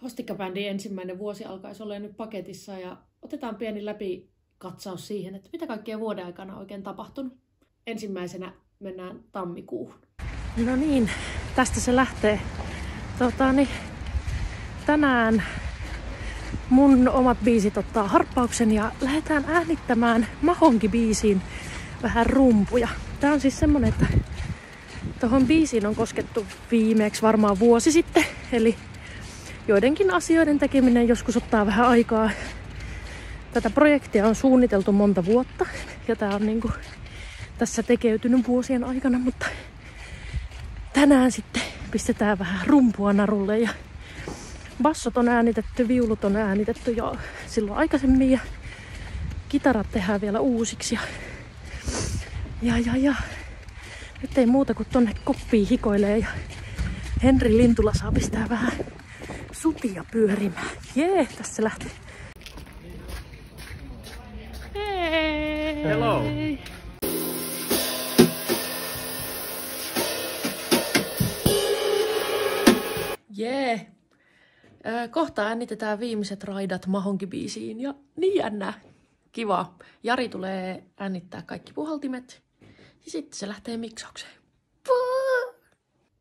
Hostikkabändin ensimmäinen vuosi alkaisi olla nyt paketissa ja otetaan pieni läpikatsaus siihen, että mitä kaikkea vuoden aikana on oikein tapahtunut. Ensimmäisenä mennään tammikuuhun. No niin, tästä se lähtee. Tänään mun omat biisit ottaa harppauksen ja lähdetään äänittämään Mahonki-biisiin vähän rumpuja. Tää on siis semmonen, että tohon biisiin on koskettu viimeksi varmaan vuosi sitten. Eli joidenkin asioiden tekeminen joskus ottaa vähän aikaa. Tätä projektia on suunniteltu monta vuotta ja tää on niinku tässä tekeytynyt vuosien aikana, mutta tänään sitten pistetään vähän rumpua narulle ja bassot on äänitetty, viulut on äänitetty jo silloin aikaisemmin ja kitarat tehdään vielä uusiksi ja nyt ei muuta kuin tonne koppiin hikoilee ja Henri Lintula saa pistää vähän sutia pyörimään. Jee, tässä se lähtee. Hei! Hello! Jee! Kohta äänitetään viimeiset raidat Mahonki-biisiin ja niin jännää. Kiva. Jari tulee äänittää kaikki puhaltimet ja sitten se lähtee miksaukseen.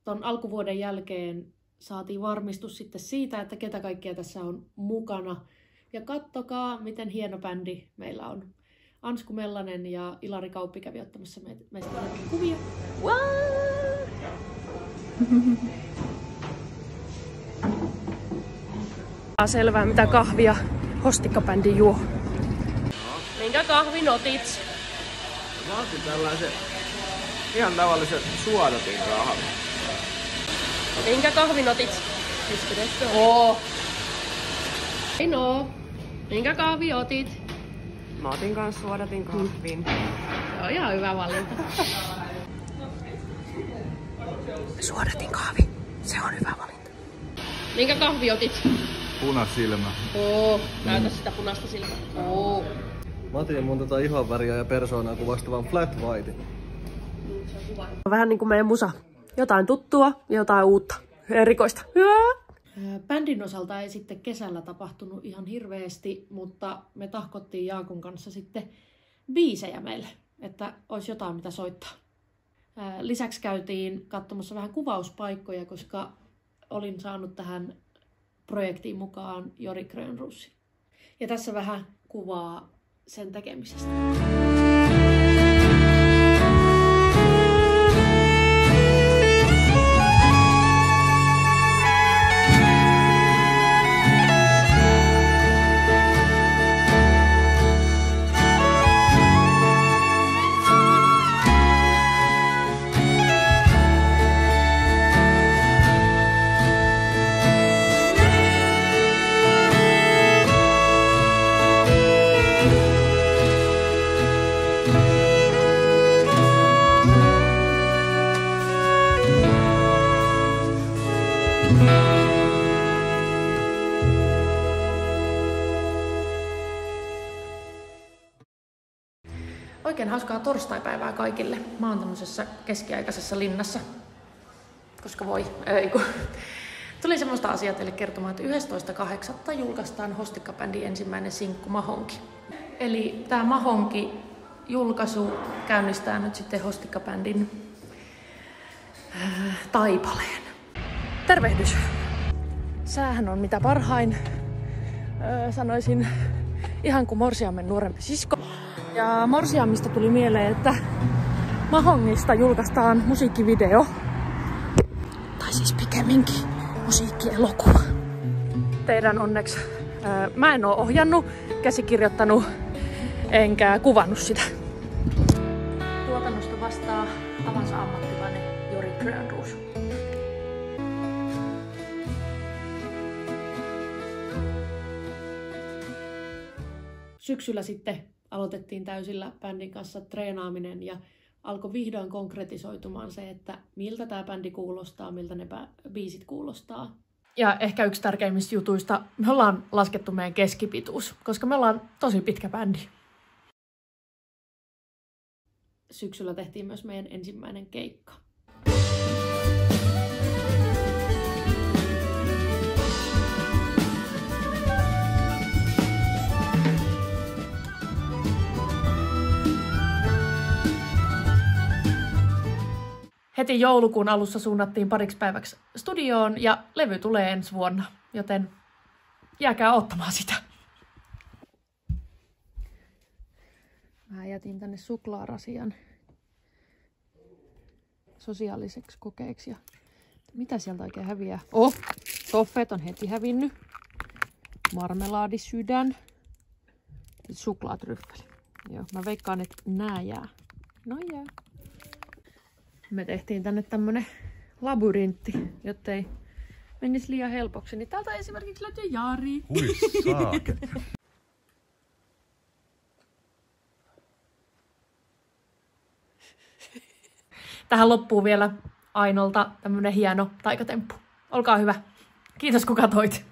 Ton alkuvuoden jälkeen saatiin varmistus sitten siitä, että ketä kaikkia tässä on mukana. Ja kattokaa, miten hieno bändi meillä on. Ansku Mellanen ja Ilari Kauppi kävi ottamassa meistä kuvia. Selvää, mitä kahvia Hostikkabändi juo. Minkä kahvin otit? Mä otin tällaisen ihan tavallisen suodatin kahvin. Minkä kahvin otit? Oo. No. Minkä kahvi otit? Mä otin kans suodatin kahvin. Se on ihan hyvä valinta. Suodatin kahvi. Se on hyvä valinta. Minkä kahvi otit? Punasilmä. Oo. Näytä sitä punaista silmää. Oo. Mä otin mun ihonväriä ja persoonaa kuvastavan flat white. Vähän niin kuin meidän musa. Jotain tuttua ja jotain uutta. Erikoista. Bändin osalta ei sitten kesällä tapahtunut ihan hirveästi, mutta me tahkottiin Jaakon kanssa sitten biisejä meille, että olisi jotain mitä soittaa. Lisäksi käytiin katsomassa vähän kuvauspaikkoja, koska olin saanut tähän projektiin mukaan Jori Grönroosin. Ja tässä vähän kuvaa sen tekemisestä. Oikein hauskaa torstaipäivää kaikille. Mä oon tämmöisessä keskiaikaisessa linnassa. Koska voi. Tuli semmoista asiaa teille kertomaan, että 11.8. julkaistaan Hostikkabändin ensimmäinen sinkku Mahonki. Eli tää Mahonki-julkaisu käynnistää nyt sitten Hostikkabändin taipaleen. Tervehdys! Säähän on mitä parhain. Sanoisin ihan kuin morsiamen nuorempi sisko. Ja morsiamista tuli mieleen, että Mahongista julkaistaan musiikkivideo. Tai siis pikemminkin musiikkielokuva. Teidän onneksi mä en oo ohjannut, käsikirjoittanut enkä kuvannut sitä. Tuotannosta vastaa avansa ammattilainen Jori Grönroos. Syksyllä sitten aloitettiin täysillä bändin kanssa treenaaminen ja alkoi vihdoin konkretisoitumaan se, että miltä tämä bändi kuulostaa, miltä ne biisit kuulostaa. Ja ehkä yksi tärkeimmistä jutuista, me ollaan laskettu meidän keskipituus, koska me ollaan tosi pitkä bändi. Syksyllä tehtiin myös meidän ensimmäinen keikka. heti joulukuun alussa suunnattiin pariksi päiväksi studioon ja levy tulee ensi vuonna, joten jääkää ottamaan sitä. Mä jätin tänne suklaarasian sosiaaliseksi kokeeksi. Ja mitä sieltä oikein häviää? Toffeet on heti hävinnyt. Marmelaadisydän. Suklaatryffeli. Joo, mä veikkaan, että nää jää. No jää. Me tehtiin tänne tämmönen labyrintti, jottei menisi liian helpoksi. Niin täältä esimerkiksi löytyy Jari. Hui saaket. Tähän loppuu vielä Ainolta tämmönen hieno taikatemppu. Olkaa hyvä. Kiitos kun katsoit.